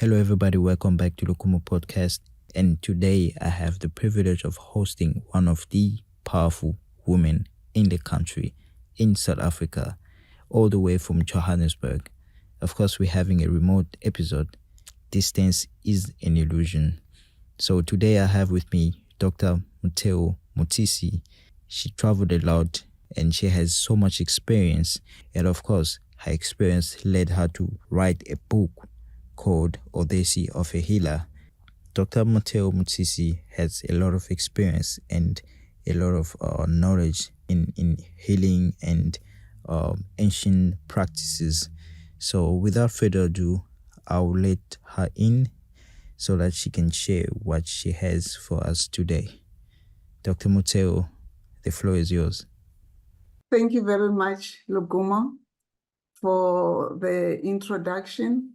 Hello, everybody. Welcome back to LOKUMU podcast. And today I have the privilege of hosting one of the powerful women in the country, in South Africa, all the way from Johannesburg. Of course, we're having a remote episode. Distance is an illusion. So today I have with me Dr. Motheo Motisi. She traveled a lot and she has so much experience. And of course, her experience led her to write a book called Odyssey of a Healer. Dr. Motheo Motisi has a lot of experience and a lot of knowledge in healing and ancient practices. So without further ado, I'll let her in so that she can share what she has for us today. Dr. Motheo, the floor is yours. Thank you very much, LOKUMU, for the introduction.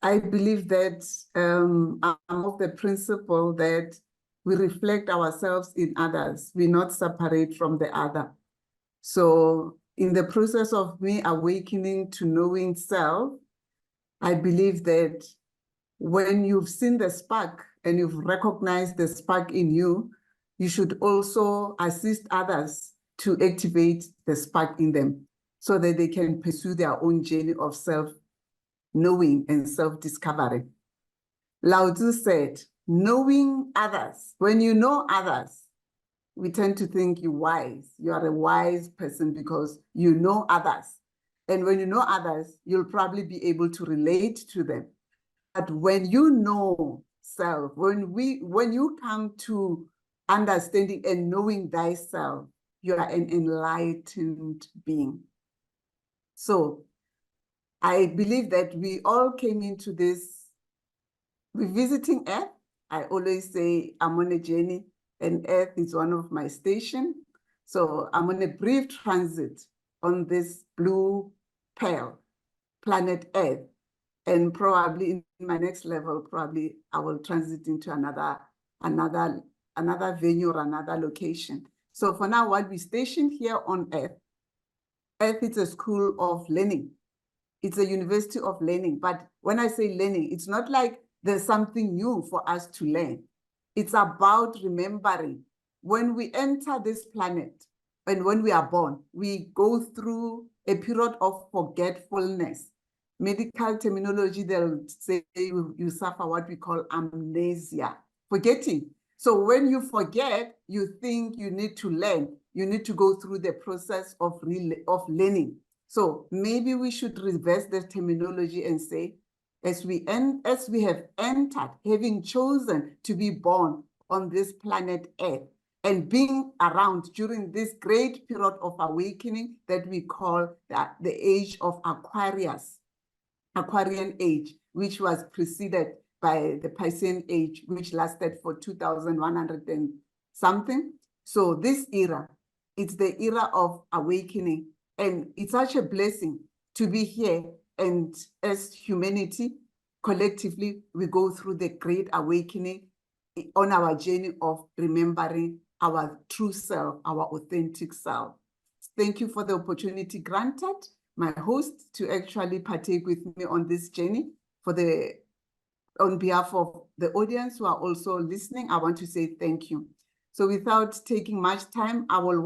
I believe that I'm of the principle that we reflect ourselves in others. We not separate from the other. So in the process of me awakening to knowing self, I believe that when you've seen the spark and you've recognized the spark in you, you should also assist others to activate the spark in them so that they can pursue their own journey of self-knowing and self-discovery. Lao Tzu said, knowing others, when you know others, we tend to think you're wise. You are a wise person because you know others. And when you know others, you'll probably be able to relate to them. But when you know self, when you come to understanding and knowing thyself, you are an enlightened being. So I believe that we all came into this revisiting Earth. I always say I'm on a journey and Earth is one of my stations. So I'm on a brief transit on this blue pearl, planet Earth. And probably in my next level, probably I will transit into another venue or another location. So for now, while we're stationed here on Earth, Earth is a school of learning. It's a university of learning. But when I say learning, it's not like there's something new for us to learn. It's about remembering when we enter this planet and when we are born, we go through a period of forgetfulness. Medical terminology, they'll say you suffer what we call amnesia, forgetting. So when you forget, you think you need to learn. You need to go through the process of learning. So maybe we should reverse the terminology and say, as we have entered, having chosen to be born on this planet Earth and being around during this great period of awakening that we call the age of Aquarian age, which was preceded by the Piscean age, which lasted for 2,100 and something. So this era, it's the era of awakening. And it's such a blessing to be here. And as humanity, collectively, we go through the great awakening on our journey of remembering our true self, our authentic self. Thank you for the opportunity granted, my host, to actually partake with me on this journey. On behalf of the audience who are also listening, I want to say thank you. So without taking much time, I will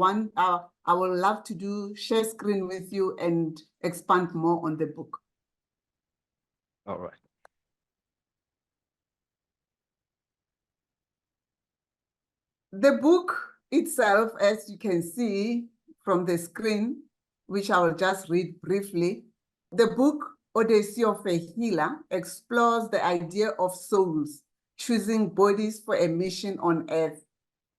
love to share screen with you and expand more on the book. All right. The book itself, as you can see from the screen, which I will just read briefly, the book Odyssey of a Healer explores the idea of souls choosing bodies for a mission on Earth.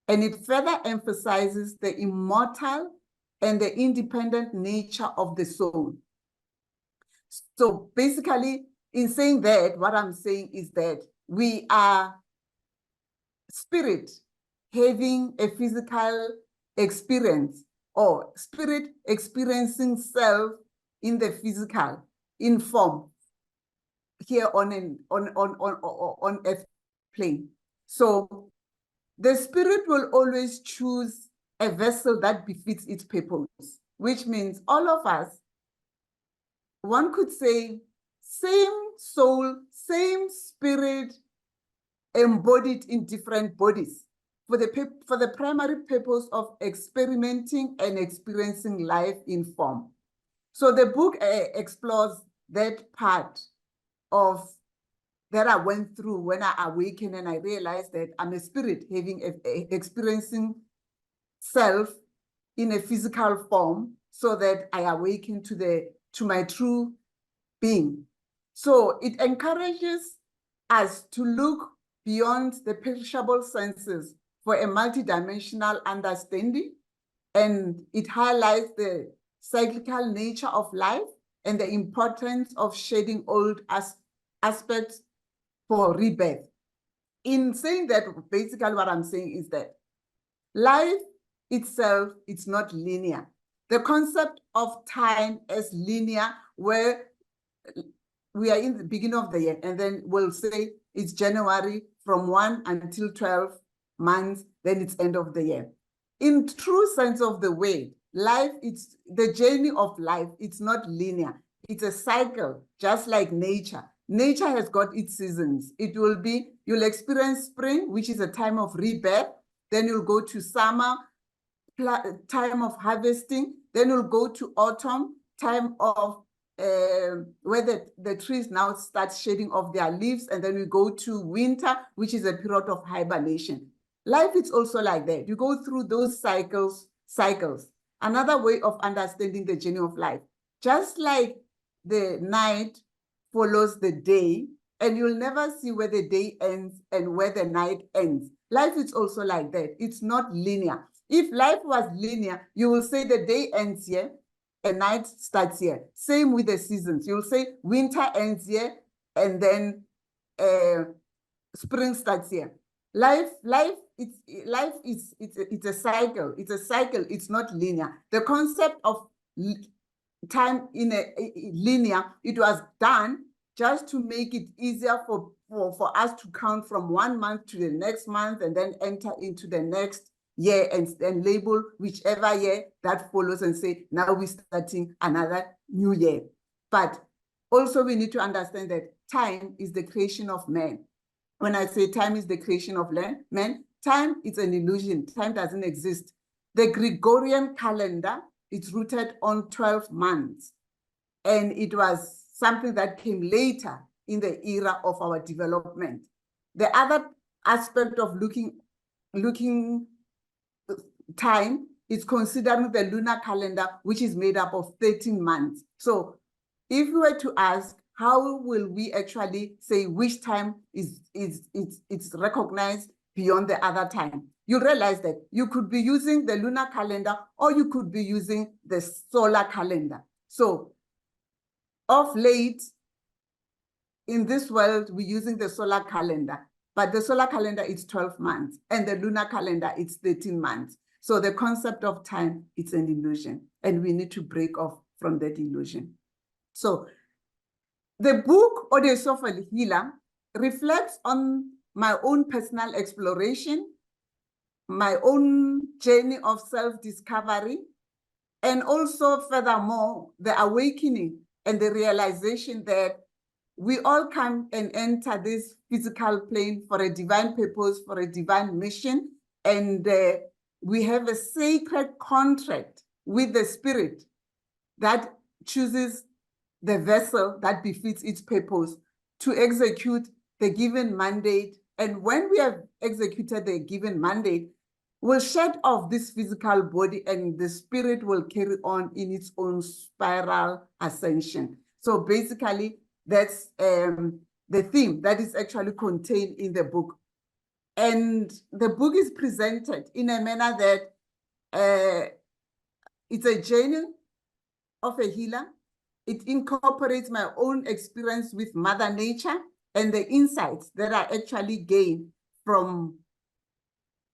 And it further emphasizes the immortal and the independent nature of the soul. So basically, in saying that, what I'm saying is that we are spirit having a physical experience, or spirit experiencing self in the physical, in form, here on Earth plane. So the spirit will always choose a vessel that befits its purpose, which means all of us, one could say, same soul, embodied in different bodies for the primary purpose of experimenting and experiencing life in form. So the book explores that part of that I went through when I awakened and I realized that I'm a spirit experiencing self in a physical form, so that I awaken to my true being. So it encourages us to look beyond the perishable senses for a multidimensional understanding, and it highlights the cyclical nature of life and the importance of shedding old aspects for rebirth. In saying that, basically what I'm saying is that life itself, it's not linear. The concept of time as linear, where we are in the beginning of the year, and then we'll say it's January from 1 until 12 months, then it's end of the year. In true sense of the word, life, it's the journey of life, it's not linear. It's a cycle, just like nature. Nature has got its seasons. It will be, you'll experience spring, which is a time of rebirth. Then you'll go to summer, time of harvesting. Then you'll go to autumn, time of where the trees now start shedding off their leaves. And then we go to winter, which is a period of hibernation. Life is also like that. You go through those cycles. Another way of understanding the journey of life. Just like the night follows the day, and you'll never see where the day ends and where the night ends. Life is also like that. It's not linear. If life was linear, you will say the day ends here and night starts here. Same with the seasons. You'll say winter ends here and then spring starts here. Life is a cycle. It's a cycle. It's not linear. The concept of time in a linear, it was done just to make it easier for us to count from 1 month to the next month and then enter into the next year and then label whichever year that follows and say, now we're starting another new year. But also we need to understand that time is the creation of man. When I say time is the creation of man, time is an illusion. Time doesn't exist. The Gregorian calendar, it's rooted on 12 months. And it was something that came later in the era of our development. The other aspect of looking time is considering the lunar calendar, which is made up of 13 months. So if we were to ask, how will we actually say which time is recognized beyond the other time? You realize that you could be using the lunar calendar or you could be using the solar calendar. So of late, in this world, we're using the solar calendar, but the solar calendar is 12 months and the lunar calendar is 13 months. So the concept of time, it's an illusion, and we need to break off from that illusion. So the book, Odyssey of a Healer, reflects on my own personal exploration, my own journey of self-discovery, and also furthermore, the awakening and the realization that we all come and enter this physical plane for a divine purpose, for a divine mission, and we have a sacred contract with the spirit that chooses the vessel that befits its purpose to execute the given mandate. And when we have executed the given mandate, we'll shed off this physical body and the spirit will carry on in its own spiral ascension. So basically, that's the theme that is actually contained in the book. And the book is presented in a manner that it's a journey of a healer. It incorporates my own experience with Mother Nature and the insights that I actually gain from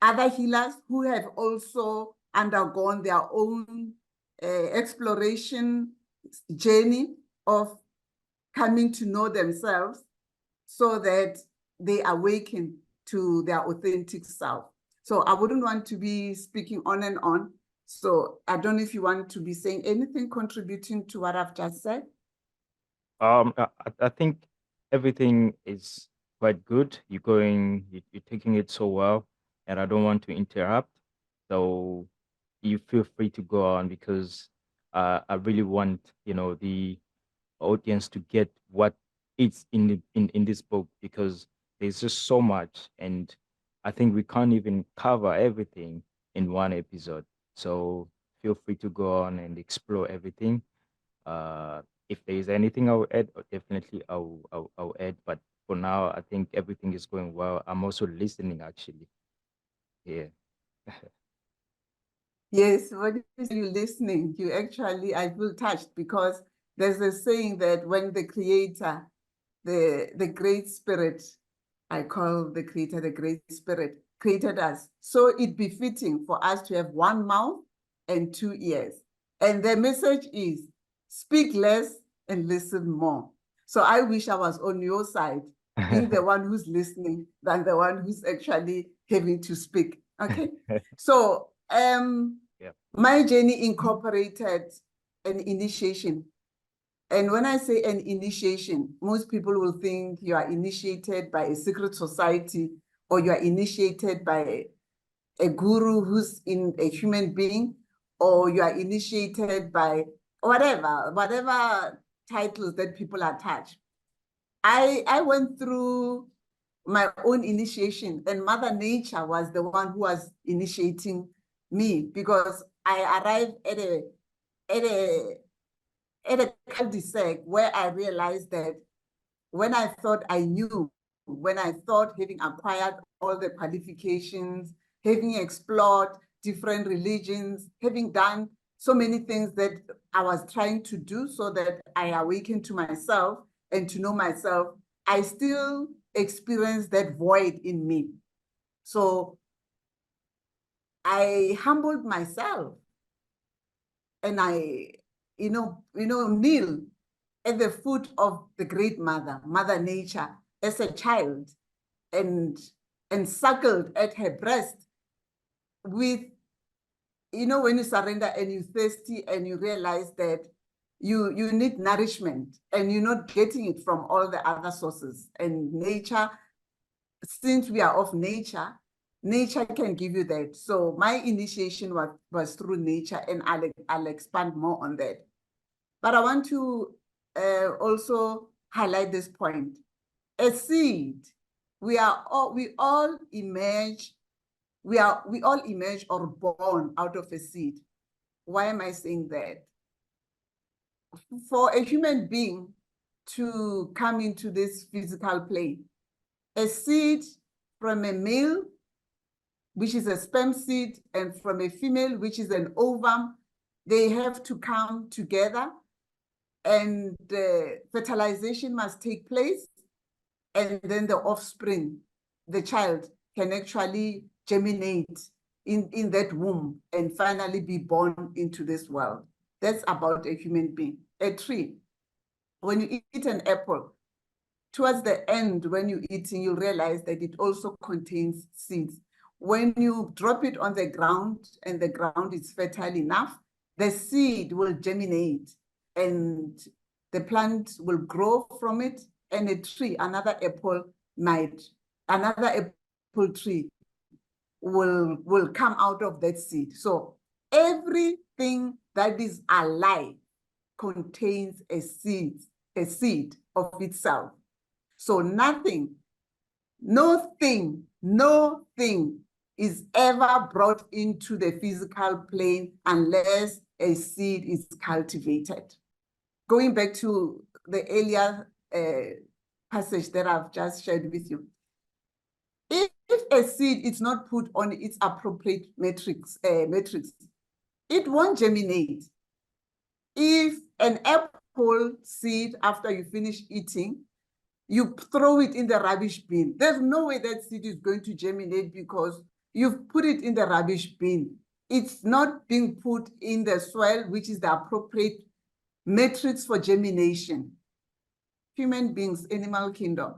other healers who have also undergone their own exploration journey of coming to know themselves so that they awaken to their authentic self. So I wouldn't want to be speaking on and on. So I don't know if you want to be saying anything contributing to what I've just said. I think everything is quite good. You're taking it so well, and I don't want to interrupt. So you feel free to go on, because I really want, the audience to get what it's in this book, because there's just so much, and I think we can't even cover everything in one episode. So feel free to go on and explore everything. If there is anything I'll add, definitely I'll add. But for now, I think everything is going well. I'm also listening, actually. Yeah. Yes, when you're listening, you actually, I feel touched, because there's a saying that when the creator, the great spirit, I call the creator the great spirit, created us, so it befitting for us to have one mouth and two ears. And the message is, speak less and listen more. So I wish I was on your side, being the one who's listening than the one who's actually having to speak. Okay. So Yeah. my journey incorporated an initiation. And when I say an initiation, most people will think you are initiated by a secret society, or you are initiated by a guru who's in a human being, or you are initiated by whatever titles that people attach. I went through my own initiation, and Mother Nature was the one who was initiating me, because I arrived at a cul-de-sac where I realized that when I thought I knew, when I thought having acquired all the qualifications, having explored different religions, having done so many things that I was trying to do so that I awaken to myself and to know myself, I still experience that void in me. So I humbled myself, and I, kneel at the foot of the great mother, Mother Nature, as a child, and suckled at her breast with, when you surrender and you're thirsty and you realize that you need nourishment and you're not getting it from all the other sources. And nature, since we are of nature, nature can give you that. So my initiation was through nature, and I'll expand more on that. But I want to also highlight this point. A seed, we all emerge or born out of a seed. Why am I saying that? For a human being to come into this physical plane, a seed from a male, which is a sperm seed, and from a female, which is an ovum, they have to come together, and fertilization must take place, and then the offspring, the child, can actually germinate in that womb and finally be born into this world. That's about a human being. A tree, when you eat an apple, towards the end, when you're eating, you realize that it also contains seeds. When you drop it on the ground and the ground is fertile enough, the seed will germinate and the plant will grow from it, and a tree, another apple tree will come out of that seed. So everything that is alive contains a seed of itself. So nothing is ever brought into the physical plane unless a seed is cultivated. Going back to the earlier passage that I've just shared with you, if a seed is not put on its appropriate matrix, it won't germinate. If an apple seed, after you finish eating, you throw it in the rubbish bin, there's no way that seed is going to germinate, because you've put it in the rubbish bin. It's not being put in the soil, which is the appropriate matrix for germination. Human beings, animal kingdom.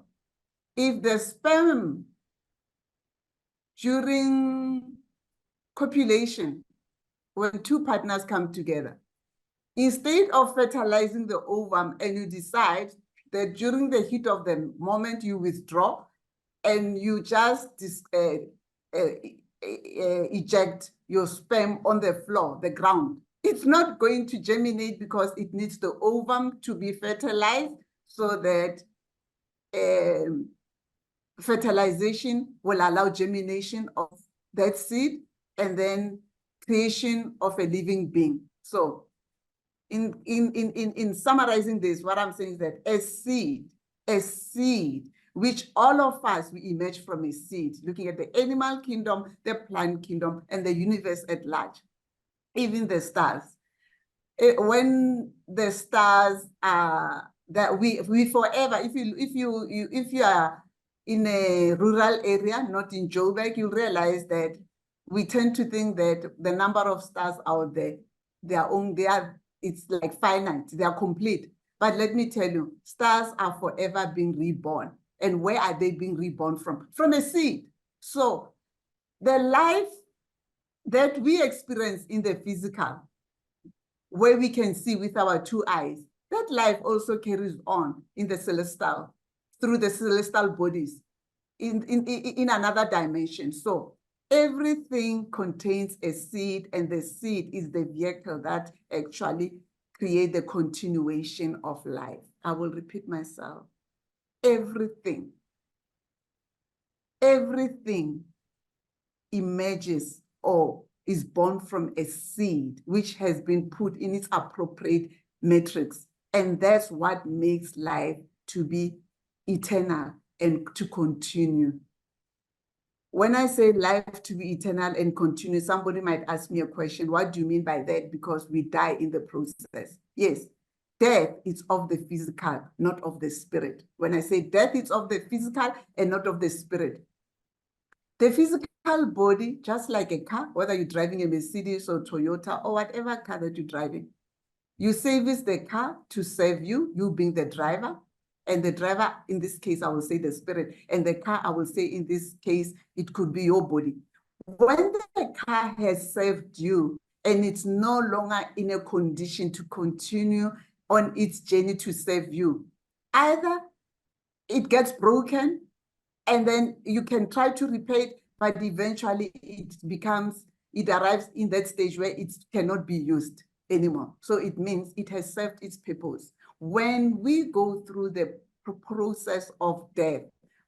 If the sperm during copulation, when two partners come together, instead of fertilizing the ovum, and you decide that during the heat of the moment you withdraw and you just eject your sperm on the floor, the ground, it's not going to germinate because it needs the ovum to be fertilized so that fertilization will allow germination of that seed and then creation of a living being. So in summarizing this, what I'm saying is that a seed, which all of us, we emerge from a seed, looking at the animal kingdom, the plant kingdom, and the universe at large, even the stars. When the stars are, that we forever, if you are in a rural area, not in Joburg, you'll realize that we tend to think that the number of stars out there, it's like finite, they are complete. But let me tell you, stars are forever being reborn. And where are they being reborn from? From a seed. So the life that we experience in the physical, where we can see with our two eyes, that life also carries on in the celestial, through the celestial bodies, in another dimension. So everything contains a seed, and the seed is the vehicle that actually create the continuation of life. I will repeat myself. Everything emerges or is born from a seed which has been put in its appropriate matrix. And that's what makes life to be eternal and to continue. When I say life to be eternal and continue, somebody might ask me a question, what do you mean by that? Because we die in the process. Yes, death is of the physical, not of the spirit. When I say death, it's of the physical and not of the spirit. The physical body, just like a car, whether you're driving a Mercedes or Toyota or whatever car that you're driving, you service the car to serve you, you being the driver, and the driver, in this case, I will say the spirit, and the car, I will say in this case, it could be your body. When the car has served you and it's no longer in a condition to continue on its journey to serve you, either it gets broken and then you can try to repair it, but eventually it arrives in that stage where it cannot be used anymore. So it means it has served its purpose. When we go through the process of death,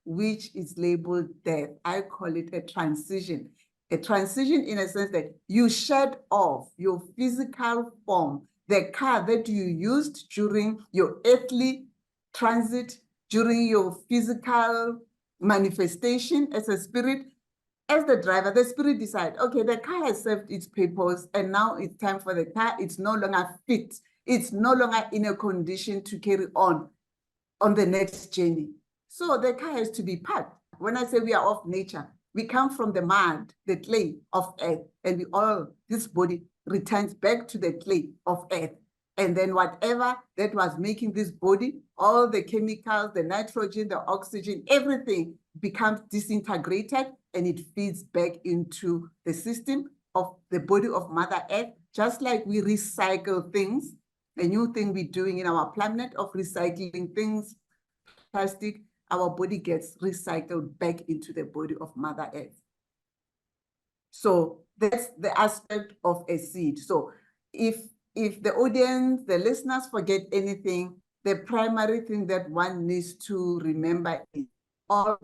which is labeled death, I call it a transition. A transition in a sense that you shed off your physical form, the car that you used during your earthly transit, during your physical manifestation as a spirit. As the driver, the spirit decides, okay, the car has served its purpose, and now it's time for the car. It's no longer fit. It's no longer in a condition to carry on the next journey. So the car has to be packed. When I say we are of nature, we come from the mud, the clay of earth, and this body returns back to the clay of earth. And then whatever that was making this body, all the chemicals, the nitrogen, the oxygen, everything becomes disintegrated, and it feeds back into the system of the body of Mother Earth, just like we recycle things. A new thing we're doing in our planet of recycling things, plastic, our body gets recycled back into the body of Mother Earth. So that's the aspect of a seed. So if the audience, the listeners forget anything, the primary thing that one needs to remember is all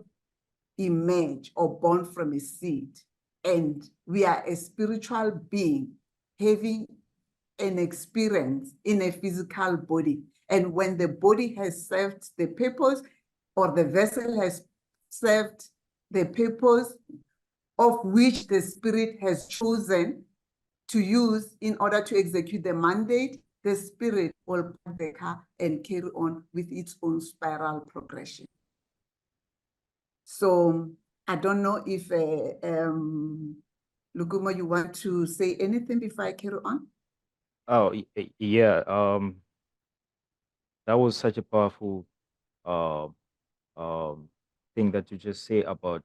emerge or born from a seed. And we are a spiritual being having an experience in a physical body. And when the body has served the purpose, or the vessel has served the purpose of which the spirit has chosen to use in order to execute the mandate, the spirit will pack the car and carry on with its own spiral progression. So I don't know if LOKUMU, you want to say anything before I carry on? Oh, yeah. That was such a powerful thing that you just say about,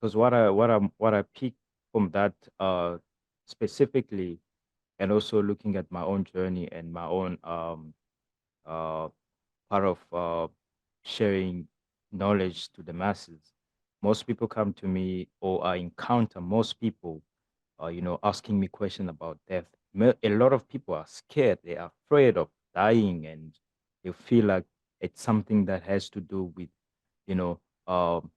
because what I picked from that specifically, and also looking at my own journey and my own part of sharing knowledge to the masses. most people come to me, or I encounter most people, asking me questions about death. A lot of people are scared. They are afraid of dying, and they feel like it's something that has to do with, you know, um,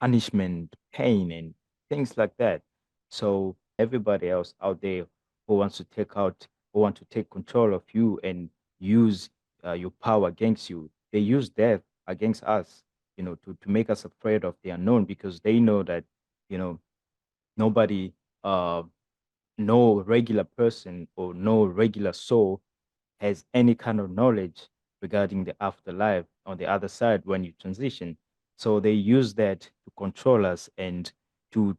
punishment, pain, and things like that. So everybody else out there who wants to who want to take control of you and use your power against you, they use death against us, to make us afraid of the unknown, because they know that, nobody, uh, no regular person or no regular soul has any kind of knowledge regarding the afterlife on the other side when you transition. So they use that to control us and to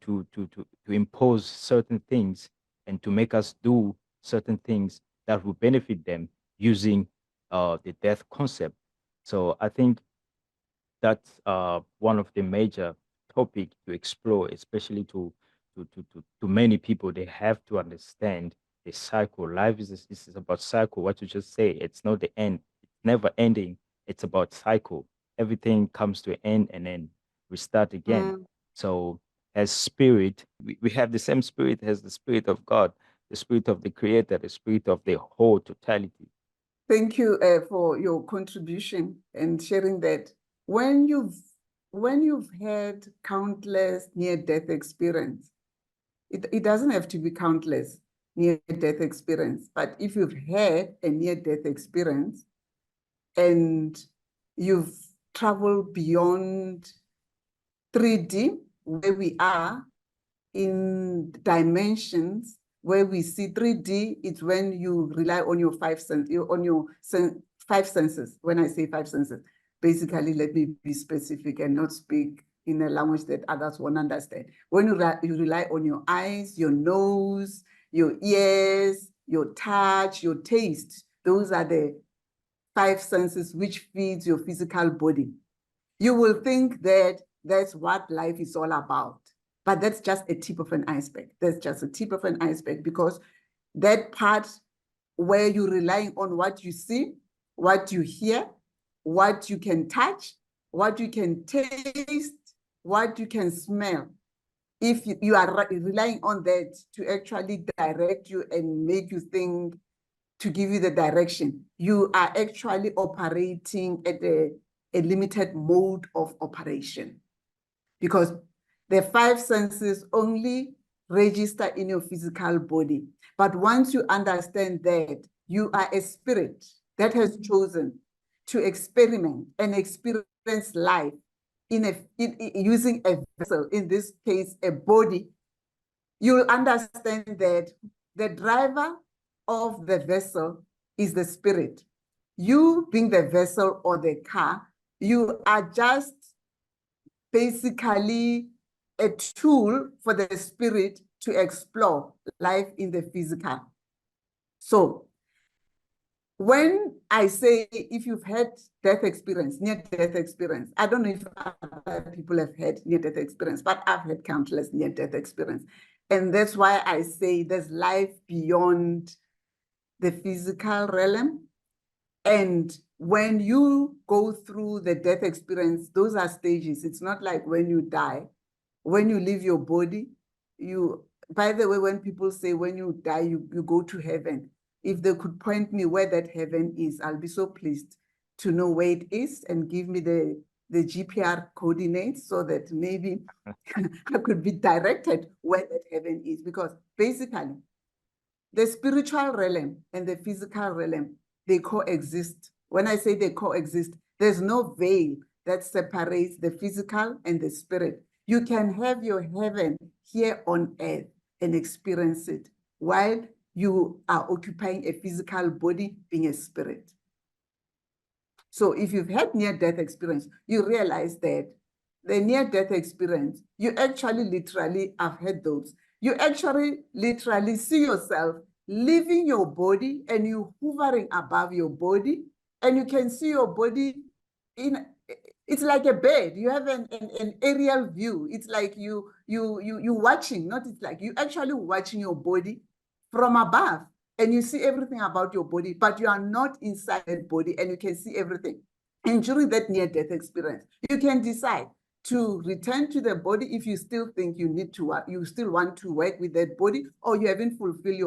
impose certain things and to make us do certain things that will benefit them using the death concept. So I think that's one of the major topic to explore, especially to many people. They have to understand the cycle. Life is about cycle. What you just say, it's not the end. It's never ending. It's about cycle. Everything comes to an end and then we start again. So as spirit, we have the same spirit as the spirit of God, the spirit of the creator, the spirit of the whole totality. Thank you for your contribution and sharing that. When you've had countless near-death experience, it doesn't have to be countless near-death experience, but if you've had a near-death experience and you've traveled beyond 3D, where we are in dimensions, where we see 3D, it's when you rely on your five senses. When I say five senses, basically, let me be specific and not speak in a language that others won't understand. When you rely on your eyes, your nose, your ears, your touch, your taste, those are the five senses which feeds your physical body. You will think that that's what life is all about. But that's just a tip of an iceberg. That's just a tip of an iceberg, because that part where you're relying on what you see, what you hear, what you can touch, what you can taste, what you can smell, if you are relying on that to actually direct you and make you think, to give you the direction, you are actually operating at a limited mode of operation, because the five senses only register in your physical body. But once you understand that you are a spirit that has chosen to experiment and experience life using a vessel, in this case, a body, you'll understand that the driver of the vessel is the spirit. You being the vessel or the car, you are just basically a tool for the spirit to explore life in the physical. So when I say, if you've had death experience, near-death experience, I don't know if other people have had near-death experience, but I've had countless near-death experience. And that's why I say there's life beyond the physical realm. And when you go through the death experience, those are stages. It's not like when you die. When you leave your body, by the way, when people say when you die, you go to heaven, if they could point me where that heaven is, I'll be so pleased to know where it is and give me the GPR coordinates, so that maybe I could be directed where that heaven is. Because basically, the spiritual realm and the physical realm, they coexist. When I say they coexist, there's no veil that separates the physical and the spirit. You can have your heaven here on earth and experience it while you are occupying a physical body, being a spirit. So if you've had near-death experience, you realize that the near-death experience, you actually literally have had those. You actually literally see yourself leaving your body and you hovering above your body, and you can see your body it's like a bed. You have an aerial view. It's like you watching, not it's like you actually watching your body from above, and you see everything about your body, but you are not inside that body and you can see everything. And during that near-death experience, you can decide to return to the body if you still think you need to, you still want to work with that body, or you haven't fulfilled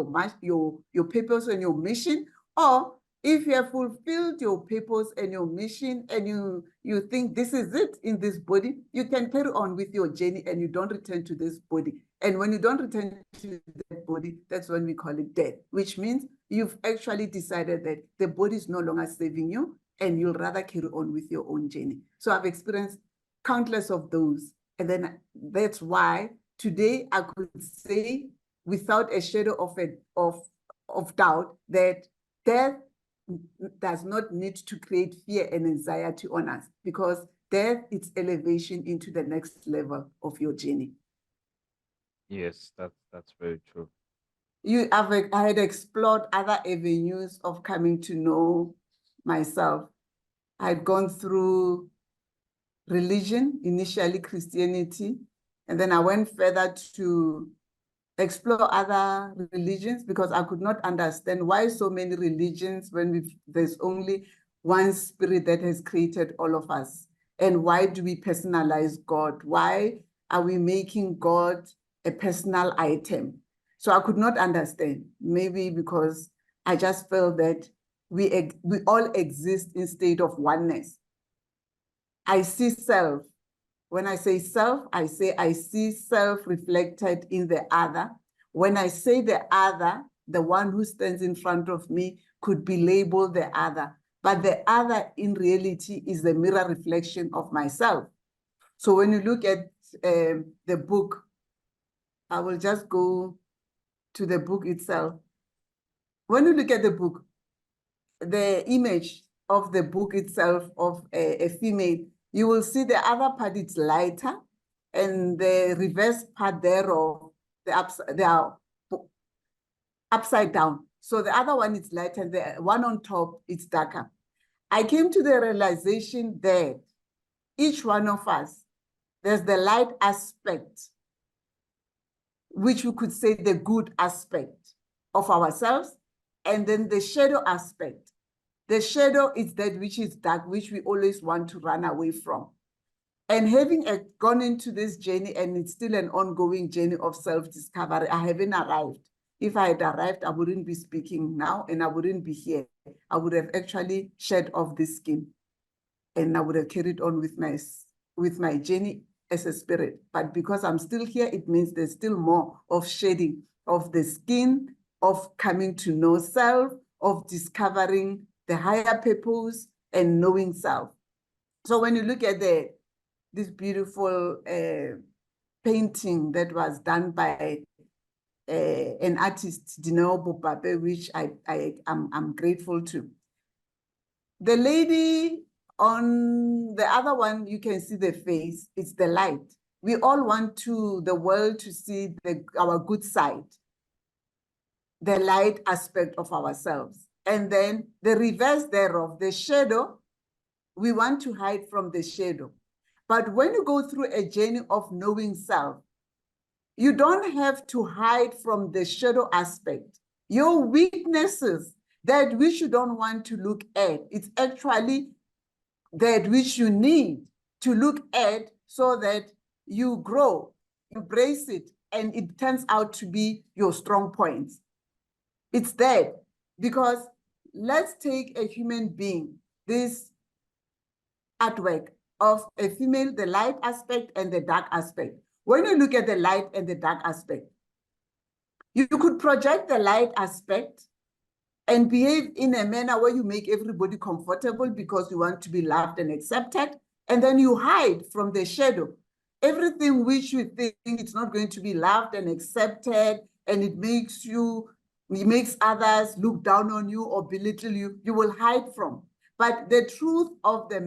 your purpose and your mission, or if you have fulfilled your purpose and your mission and you think this is it in this body, you can carry on with your journey and you don't return to this body. And when you don't return to that body, that's when we call it death, which means you've actually decided that the body is no longer saving you and you'll rather carry on with your own journey. So I've experienced countless of those. And then that's why today I could say without a shadow of doubt that death does not need to create fear and anxiety on us, because death is elevation into the next level of your journey. Yes, that's very true. I had explored other avenues of coming to know myself. I had gone through religion, initially Christianity, and then I went further to explore other religions because I could not understand why so many religions when there's only one spirit that has created all of us. And why do we personalize God? Why are we making God a personal item? So I could not understand, maybe because I just felt that we all exist in state of oneness. I see self. When I say self, I see self reflected in the other. When I say the other, the one who stands in front of me could be labeled the other. But the other in reality is the mirror reflection of myself. So when you look at the book, I will just go to the book itself. When you look at the book, the image of the book itself of a female, you will see the other part is lighter, and the reverse part thereof, they are upside down. So the other one is lighter, and the one on top is darker. I came to the realization that each one of us, there's the light aspect, which we could say the good aspect of ourselves, and then the shadow aspect. The shadow is that which is dark, which we always want to run away from. And having gone into this journey, and it's still an ongoing journey of self-discovery, I haven't arrived. If I had arrived, I wouldn't be speaking now, and I wouldn't be here. I would have actually shed off this skin, and I would have carried on with my journey as a spirit. But because I'm still here, it means there's still more of shedding of the skin, of coming to know self, of discovering the higher purpose and knowing self. So when you look at this beautiful painting that was done by an artist, Dineo Bopape, which I'm grateful to. The lady on the other one, you can see the face, it's the light. We all want the world to see our good side, the light aspect of ourselves. And then the reverse thereof, the shadow, we want to hide from the shadow. But when you go through a journey of knowing self, you don't have to hide from the shadow aspect. Your weaknesses, that which you don't want to look at, it's actually that which you need to look at so that you grow, embrace it, and it turns out to be your strong points. It's that, because let's take a human being, this artwork of a female, the light aspect and the dark aspect. When you look at the light and the dark aspect, you could project the light aspect and behave in a manner where you make everybody comfortable because you want to be loved and accepted, and then you hide from the shadow. Everything which you think it's not going to be loved and accepted, and it makes others look down on you or belittle you, you will hide from. But the truth of the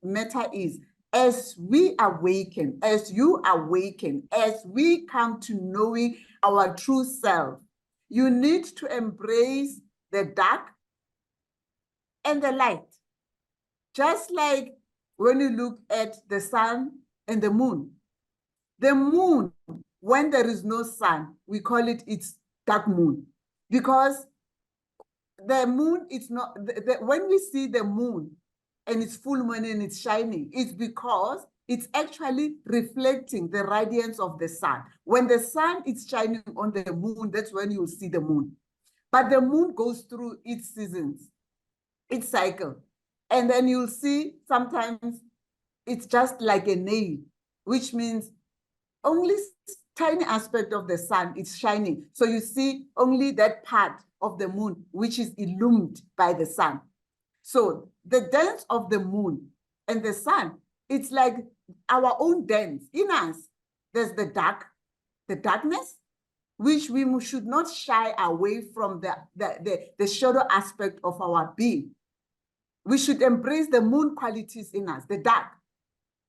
matter is, as we awaken, as you awaken, as we come to knowing our true self, you need to embrace the dark and the light. Just like when you look at the sun and the moon. The moon, when there is no sun, we call it its dark moon, because the moon is not, when we see the moon and it's full moon and it's shining, it's because it's actually reflecting the radiance of the sun. When the sun is shining on the moon, that's when you'll see the moon. But the moon goes through its seasons, its cycle. And then you'll see sometimes it's just like a nail, which means only tiny aspect of the sun is shining. So you see only that part of the moon, which is illumined by the sun. So the dance of the moon and the sun, it's like our own dance. In us, there's the darkness, which we should not shy away from the shadow aspect of our being. We should embrace the moon qualities in us, the dark.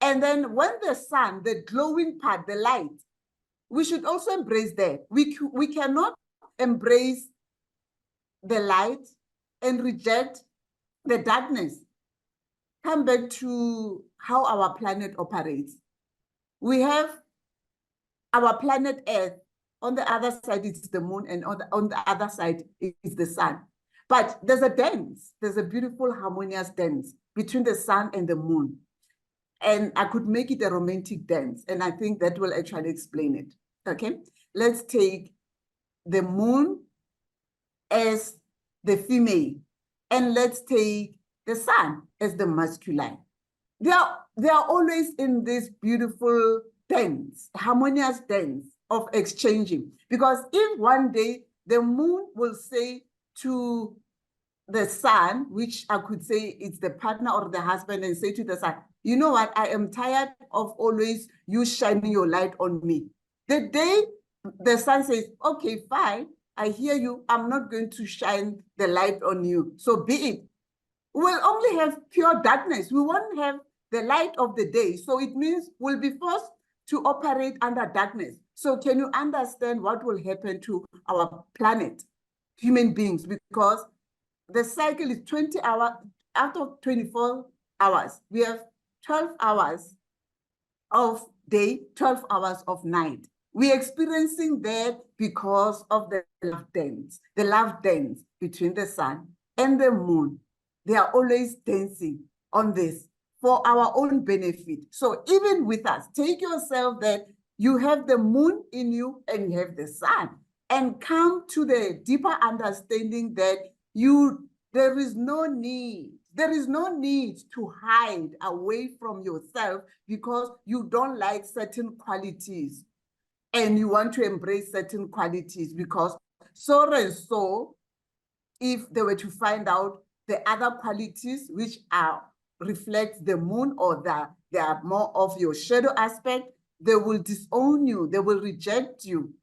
And then when the sun, the glowing part, the light, we should also embrace that. We cannot embrace the light and reject the darkness. Come back to how our planet operates. We have our planet Earth. On the other side, it's the moon, and on the other side is the sun. But there's a dance. There's a beautiful harmonious dance between the sun and the moon. And I could make it a romantic dance, and I think that will actually explain it. Okay, let's take the moon as the female, and let's take the sun as the masculine. They are always in this beautiful dance, harmonious dance of exchanging. Because if one day the moon will say to the sun, which I could say it's the partner or the husband, and say to the sun, you know what, I am tired of always you shining your light on me. The day the sun says, okay, fine, I hear you, I'm not going to shine the light on you, so be it. We'll only have pure darkness. We won't have the light of the day. So it means we'll be forced to operate under darkness. So can you understand what will happen to our planet, human beings? Because the cycle is 20 hours, after 24 hours, we have 12 hours of day, 12 hours of night. We're experiencing that because of the love dance between the sun and the moon. They are always dancing on this for our own benefit. So even with us, take yourself that you have the moon in you and you have the sun, and come to the deeper understanding that there is no need to hide away from yourself because you don't like certain qualities and you want to embrace certain qualities, because so and so, if they were to find out the other qualities which reflect the moon, or they are more of your shadow aspect, they will disown you, they will reject you.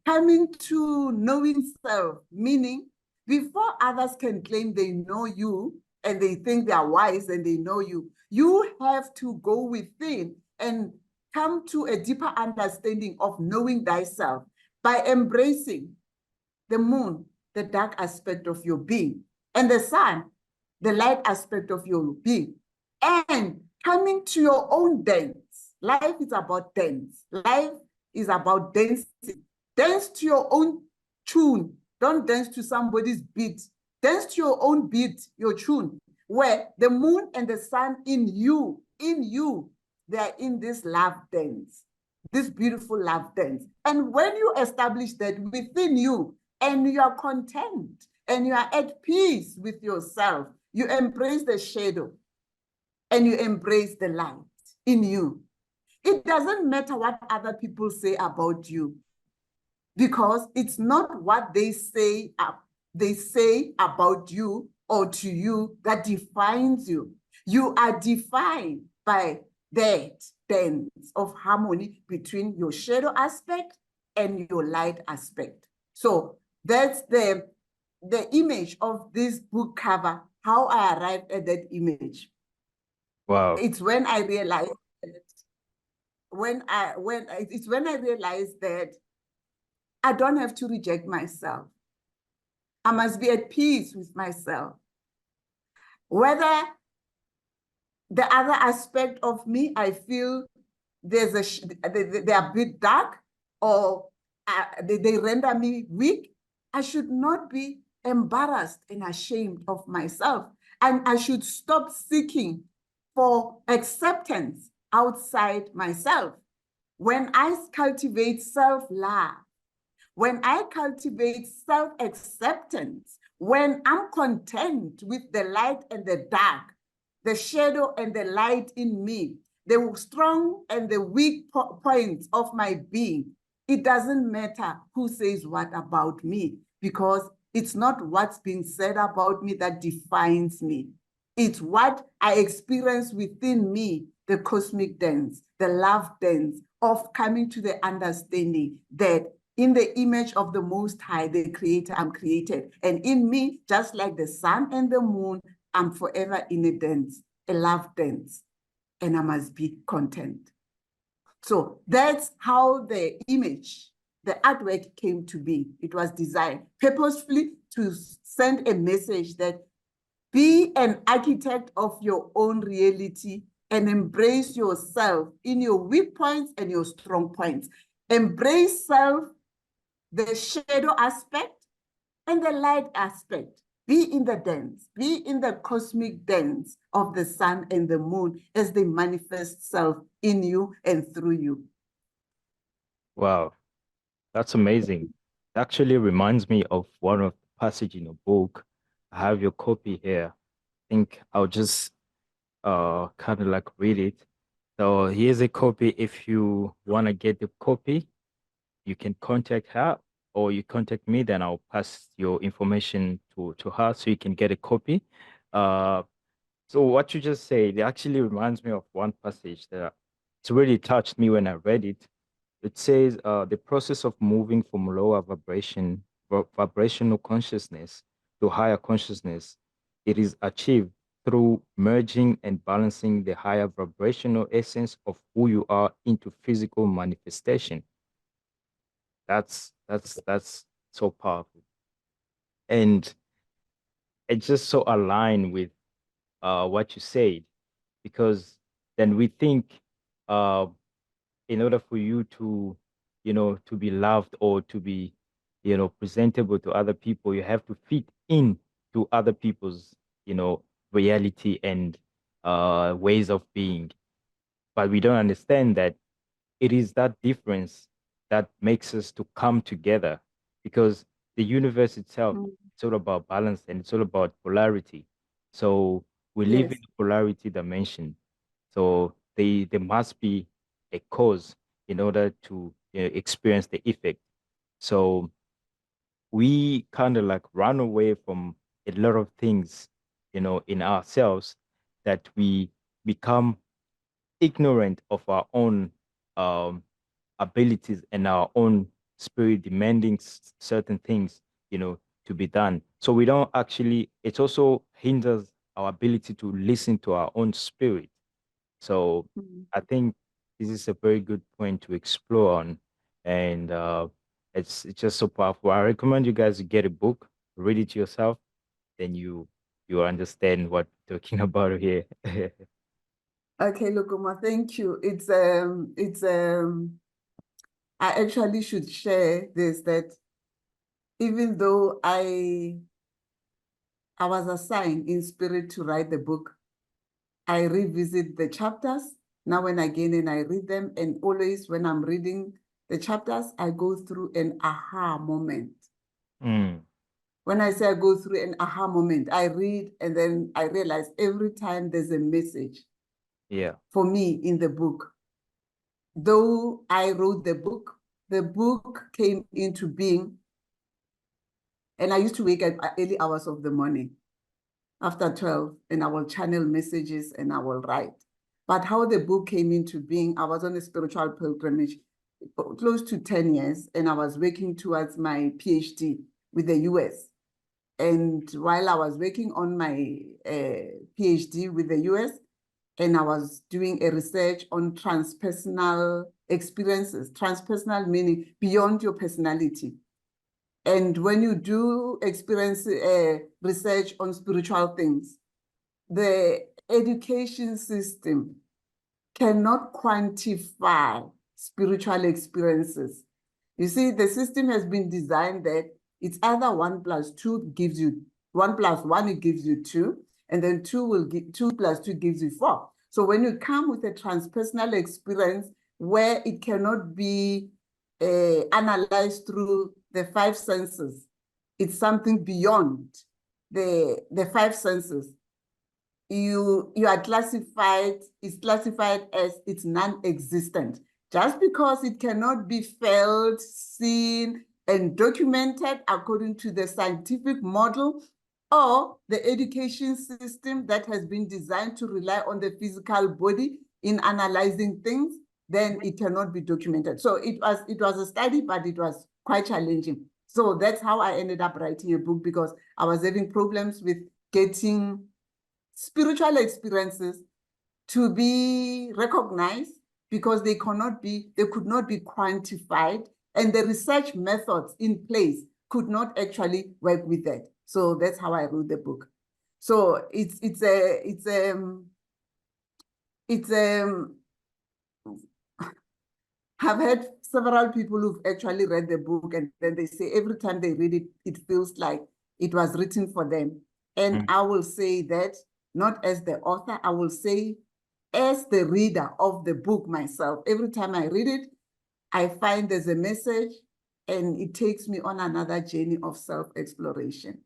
Coming to knowing self, meaning before others can claim they know you and they think they are wise and they know you, you have to go within and come to a deeper understanding of knowing thyself by embracing the moon, the dark aspect of your being, and the sun, the light aspect of your being, and coming to your own dance. Life is about dance. Life is about dancing. Dance to your own tune. Don't dance to somebody's beat. Dance to your own beat, your tune, where the moon and the sun in you, they are in this love dance, this beautiful love dance. And when you establish that within you, and you are content, and you are at peace with yourself, you embrace the shadow, and you embrace the light in you. It doesn't matter what other people say about you, because it's not what they say about you or to you that defines you. You are defined by that dance of harmony between your shadow aspect and your light aspect. So that's the image of this book cover, how I arrived at that image. Wow. It's when I realized that when I realized that I don't have to reject myself. I must be at peace with myself. Whether the other aspect of me, I feel they are a bit dark, or they render me weak, I should not be embarrassed and ashamed of myself. And I should stop seeking for acceptance outside myself. When I cultivate self-love, when I cultivate self-acceptance, when I'm content with the light and the dark, the shadow and the light in me, the strong and the weak points of my being, it doesn't matter who says what about me, because it's not what's being said about me that defines me. It's what I experience within me, the cosmic dance, the love dance of coming to the understanding that in the image of the Most High, the Creator, I'm created. And in me, just like the sun and the moon, I'm forever in a dance, a love dance, and I must be content. So that's how the image, the artwork came to be. It was designed purposefully to send a message that be an architect of your own reality and embrace yourself in your weak points and your strong points. Embrace self, the shadow aspect and the light aspect. Be in the dance, be in the cosmic dance of the sun and the moon as they manifest self in you and through you. Wow, that's amazing. It actually reminds me of one of the passage in a book. I have your copy here. I think I'll just kind of like read it. So here's a copy. If you want to get the copy, you can contact her or you contact me, then I'll pass your information to her so you can get a copy. So what you just said, it actually reminds me of one passage that it's really touched me when I read it. It says the process of moving from lower vibrational consciousness to higher consciousness, it is achieved through merging and balancing the higher vibrational essence of who you are into physical manifestation. That's so powerful. And it's just so aligned with what you said, because then we think in order for you to, to be loved or to be, presentable to other people, you have to fit in to other people's, reality and ways of being. But we don't understand that it is that difference that makes us to come together, because the universe itself, it's all about balance and it's all about polarity. So we live in Yes. the polarity dimension. So there must be a cause in order to, experience the effect. So we kind of like run away from a lot of things, in ourselves, that we become ignorant of our own um, abilities and our own spirit demanding certain things, to be done. So we don't actually, it also hinders our ability to listen to our own spirit. So I think this is a very good point to explore on. And it's just so powerful. I recommend you guys to get a book, read it yourself, then you understand what we're talking about here. Okay, LOKUMU, thank you. I actually should share this, that even though I was assigned in spirit to write the book, I revisit the chapters now and again, and I read them. And always when I'm reading the chapters, I go through an aha moment. When I say I go through an aha moment, I read and then I realize every time there's a message for me in the book. Though I wrote the book came into being, and I used to wake up at early hours of the morning after 12, and I will channel messages and I will write. But how the book came into being, I was on a spiritual pilgrimage close to 10 years, and I was working towards my PhD with the US. And while I was working on my PhD with the US, and I was doing a research on transpersonal experiences, transpersonal meaning beyond your personality. And when you do experience research on spiritual things, the education system cannot quantify spiritual experiences. You see, the system has been designed that it's either 1 + 2 gives you 1 + 1, it gives you 2, and then 2 + 2 gives you 4. So when you come with a transpersonal experience where it cannot be analyzed through the five senses, it's something beyond the five senses. You are classified, it's classified as it's non-existent. Just because it cannot be felt, seen, and documented according to the scientific model or the education system that has been designed to rely on the physical body in analyzing things, then it cannot be documented. So it was a study, but it was quite challenging. So that's how I ended up writing a book, because I was having problems with getting spiritual experiences to be recognized, because they could not be quantified, and the research methods in place could not actually work with that. So that's how I wrote the book. So I've had several people who've actually read the book, and then they say every time they read it, it feels like it was written for them. And I will say that not as the author, I will say as the reader of the book myself. Every time I read it, I find there's a message, and it takes me on another journey of self-exploration.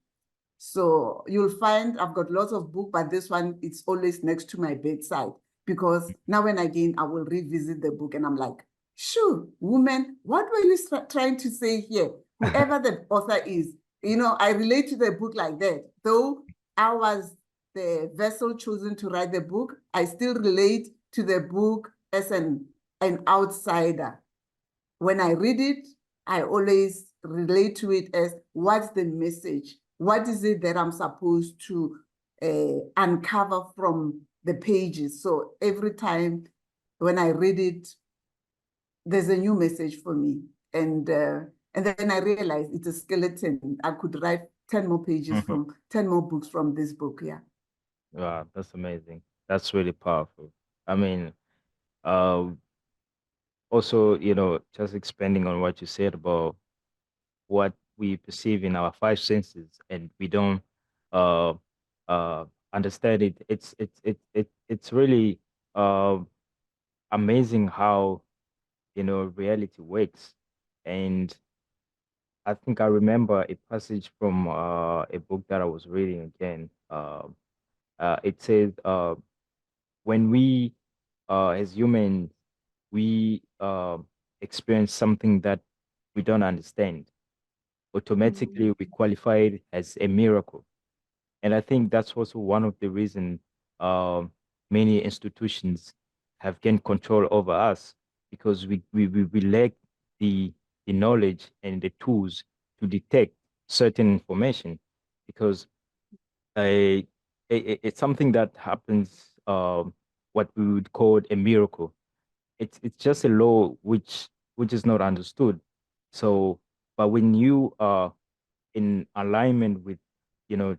So you'll find I've got lots of books, but this one, it's always next to my bedside, because now and again, I will revisit the book and I'm like, sure, woman, what were you trying to say here? Whoever the author is, I relate to the book like that. Though I was the vessel chosen to write the book, I still relate to the book as an outsider. When I read it, I always relate to it as, what's the message? What is it that I'm supposed to uncover from the pages? So every time when I read it, there's a new message for me. And then I realized it's a skeleton. I could write 10 more pages from 10 more books from this book. Yeah. Wow, that's amazing. That's really powerful. I mean, also, just expanding on what you said about what we perceive in our five senses, and we don't uh understand it. It's really amazing how reality works. And I think I remember a passage from a book that I was reading again. It says when we as humans, we experience something that we don't understand, automatically we qualify it as a miracle. And I think that's also one of the reasons many institutions have gained control over us, because we lack the knowledge and the tools to detect certain information. Because a, it's something that happens, what we would call a miracle. It's just a law which is not understood. So, but when you are in alignment with, you know,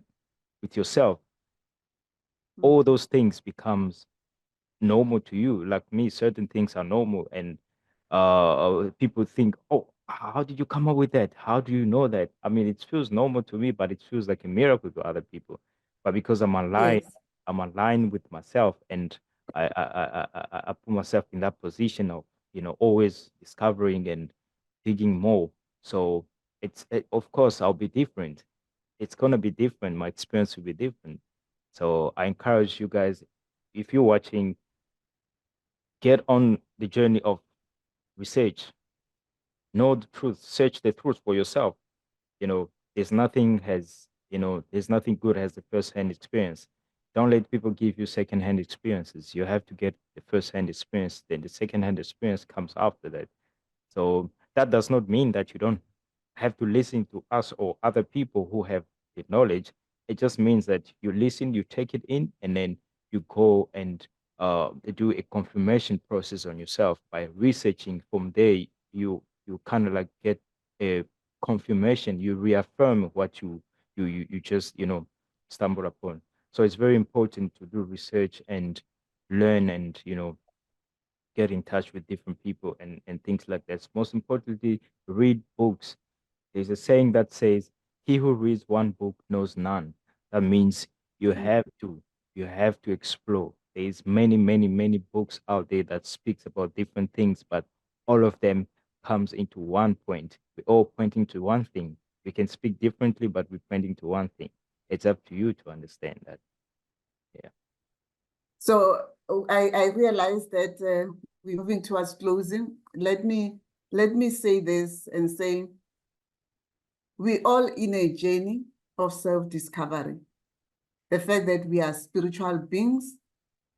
with yourself, all those things becomes normal to you. Like me, certain things are normal, and people think, "Oh, how did you come up with that? How do you know that?" I mean, it feels normal to me, but it feels like a miracle to other people. But because Yes. I'm aligned with myself, and I put myself in that position of always discovering and digging more. So of course I'll be different. It's gonna be different. My experience will be different. So I encourage you guys, if you're watching, get on the journey of research. Know the truth. Search the truth for yourself. There's nothing there's nothing good as the first-hand experience. Don't let people give you second-hand experiences. You have to get the first-hand experience, then the second-hand experience comes after that. So that does not mean that you don't have to listen to us or other people who have the knowledge. It just means that you listen, you take it in, and then you go and do a confirmation process on yourself by researching. From there, you kind of like get a confirmation. You reaffirm what you just stumble upon. So it's very important to do research and learn, and get in touch with different people and things like that. Most importantly, read books. There's a saying that says, "He who reads one book knows none." That means you have to explore. There's many books out there that speaks about different things, but all of them comes into one point. We're all pointing to one thing. We can speak differently, but we're pointing to one thing. It's up to you to understand that. Yeah. So I realize that we're moving towards closing. Let me say this and say, we're all in a journey of self-discovery. The fact that we are spiritual beings,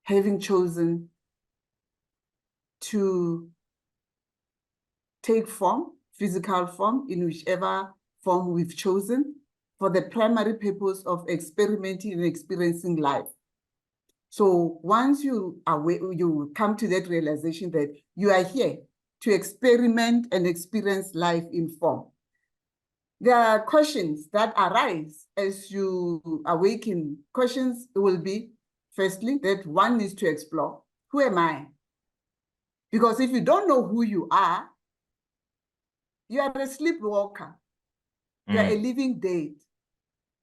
having chosen to take form, physical form, in whichever form we've chosen, for the primary purpose of experimenting and experiencing life. So once you come to that realization that you are here to experiment and experience life in form. There are questions that arise as you awaken. Questions will be, firstly, that one needs to explore. Who am I? Because if you don't know who you are a sleepwalker. You are a living dead.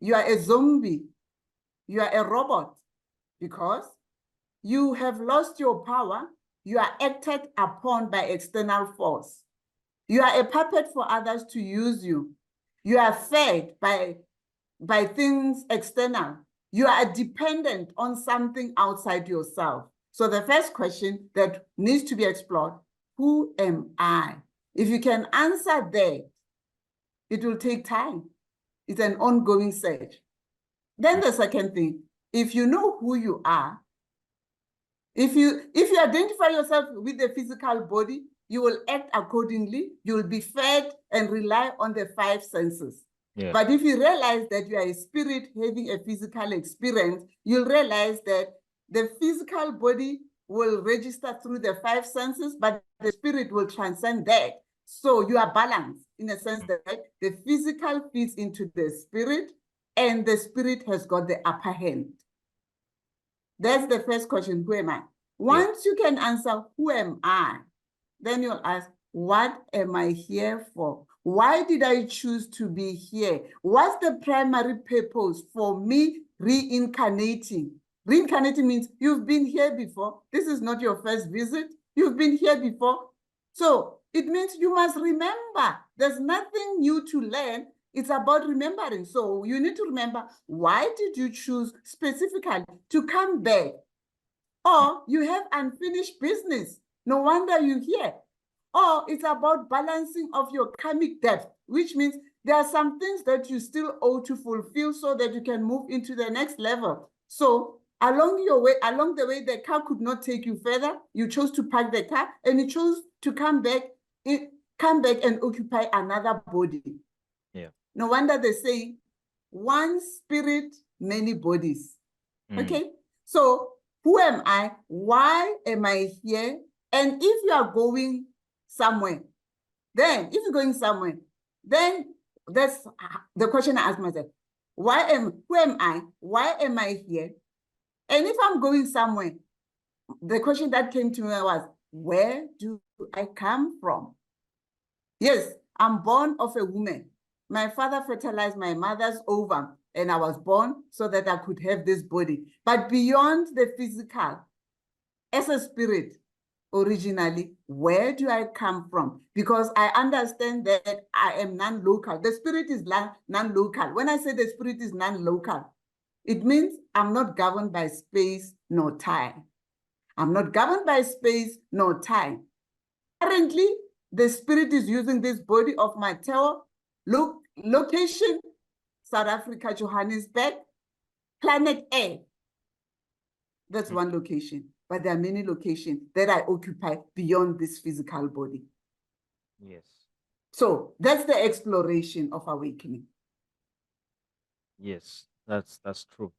You are a zombie. You are a robot. Because you have lost your power. You are acted upon by external force. You are a puppet for others to use you. You are fed by things external. You are dependent on something outside yourself. So the first question that needs to be explored, who am I? If you can answer that, it will take time. It's an ongoing search. Then the second thing, if you know who you are, if you identify yourself with the physical body, you will act accordingly. You will be fed and rely on the five senses. Yeah. But if you realize that you are a spirit having a physical experience, you'll realize that the physical body will register through the five senses, but the spirit will transcend that. So you are balanced in a sense that the physical fits into the spirit and the spirit has got the upper hand. That's the first question, who am I? Once you can answer, who am I? Then you'll ask, what am I here for? Why did I choose to be here? What's the primary purpose for me reincarnating? Reincarnating means you've been here before. This is not your first visit. You've been here before. So it means you must remember. There's nothing new to learn. It's about remembering. So you need to remember, why did you choose specifically to come back? Or you have unfinished business. No wonder you're here. Or it's about balancing of your karmic debt, which means there are some things that you still owe to fulfill so that you can move into the next level. So along the way, the car could not take you further. You chose to park the car and you chose to come back and occupy another body. Yeah. No wonder they say, one spirit, many bodies. Okay? So who am I? Why am I here? And if you are going somewhere, then if you're going somewhere, then that's the question I ask myself. Who am I? Why am I here? And if I'm going somewhere, the question that came to me was, where do I come from? Yes, I'm born of a woman. My father fertilized my mother's ovum, and I was born so that I could have this body. But beyond the physical, as a spirit, originally, where do I come from? Because I understand that I am non-local. The spirit is non-local. When I say the spirit is non-local, it means I'm not governed by space nor time. I'm not governed by space nor time. Currently, the spirit is using this body of my tail. Location, South Africa, Johannesburg, planet A. That's one location. But there are many locations that I occupy beyond this physical body. Yes. So that's the exploration of awakening. Yes, that's true.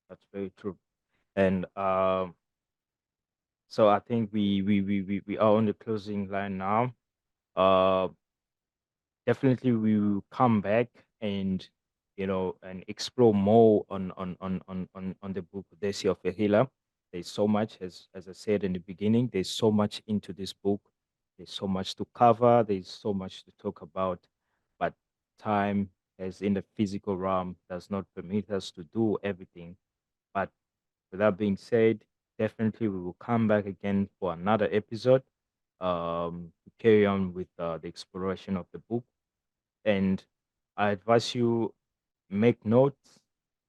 That's very true. And so I think we are on the closing line now. Definitely we will come back and and explore more on the book Odyssey of a Healer. There's so much, as I said in the beginning, there's so much into this book. There's so much to cover. There's so much to talk about, but time, as in the physical realm, does not permit us to do everything. But with that being said, definitely we will come back again for another episode to carry on with the exploration of the book. And I advise you make notes,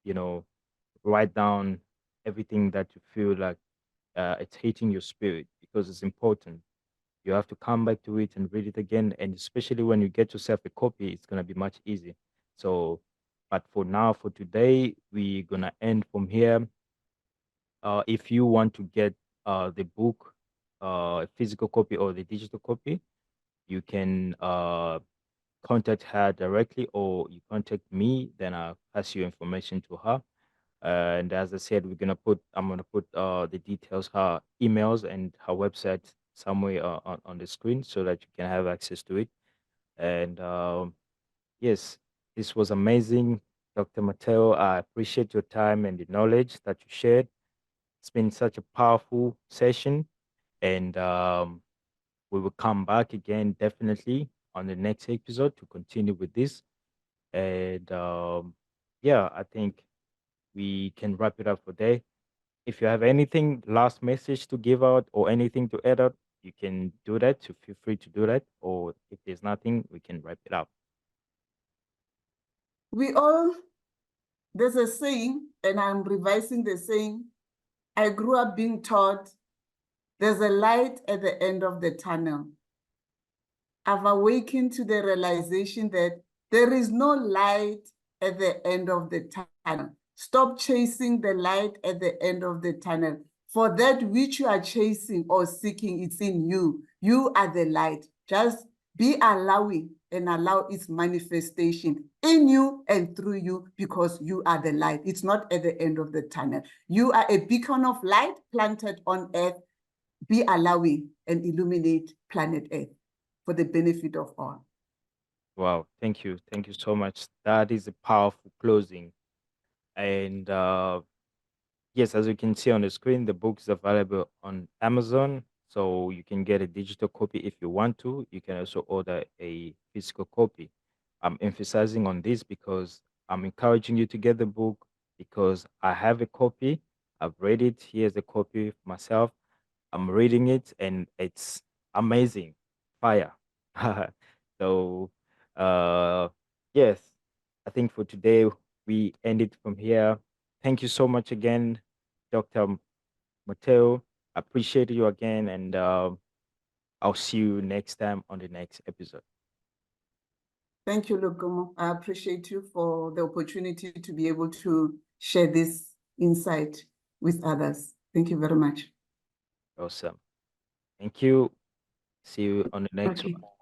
you know, write down everything that you feel like it's hitting your spirit, because it's important. You have to come back to it and read it again. And especially when you get yourself a copy, it's going to be much easier. So, but for now, for today, we're going to end from here. If you want to get the book, a physical copy or the digital copy, you can contact her directly, or you contact me, then I'll pass your information to her. And as I said, I'm gonna put the details, her emails and her website somewhere on the screen so that you can have access to it. And yes, this was amazing, Dr. Mateo. I appreciate your time and the knowledge that you shared. It's been such a powerful session, and we will come back again definitely on the next episode to continue with this. And yeah, I think we can wrap it up for today. If you have anything last message to give out or anything to add up, you can do that. So feel free to do that. Or if there's nothing, we can wrap it up. There's a saying, and I'm revising the saying. I grew up being taught there's a light at the end of the tunnel. I've awakened to the realization that there is no light at the end of the tunnel. Stop chasing the light at the end of the tunnel. For that which you are chasing or seeking, it's in you. You are the light. Just be allowing and allow its manifestation in you and through you, because you are the light. It's not at the end of the tunnel. You are a beacon of light planted on earth. Be allowing and illuminate planet Earth for the benefit of all. Wow, thank you. Thank you so much. That is a powerful closing. And yes, as you can see on the screen, the book is available on Amazon. So you can get a digital copy if you want to. You can also order a physical copy. I'm emphasizing on this because I'm encouraging you to get the book, because I have a copy. I've read it. Here's a copy myself. I'm reading it and it's amazing. Fire. So yes, I think for today we end it from here. Thank you so much again, Dr. Mateo. Appreciate you again, and I'll see you next time on the next episode. Thank you, LOKUMU. I appreciate you for the opportunity to be able to share this insight with others. Thank you very much. Awesome. Thank you. See you on the next one.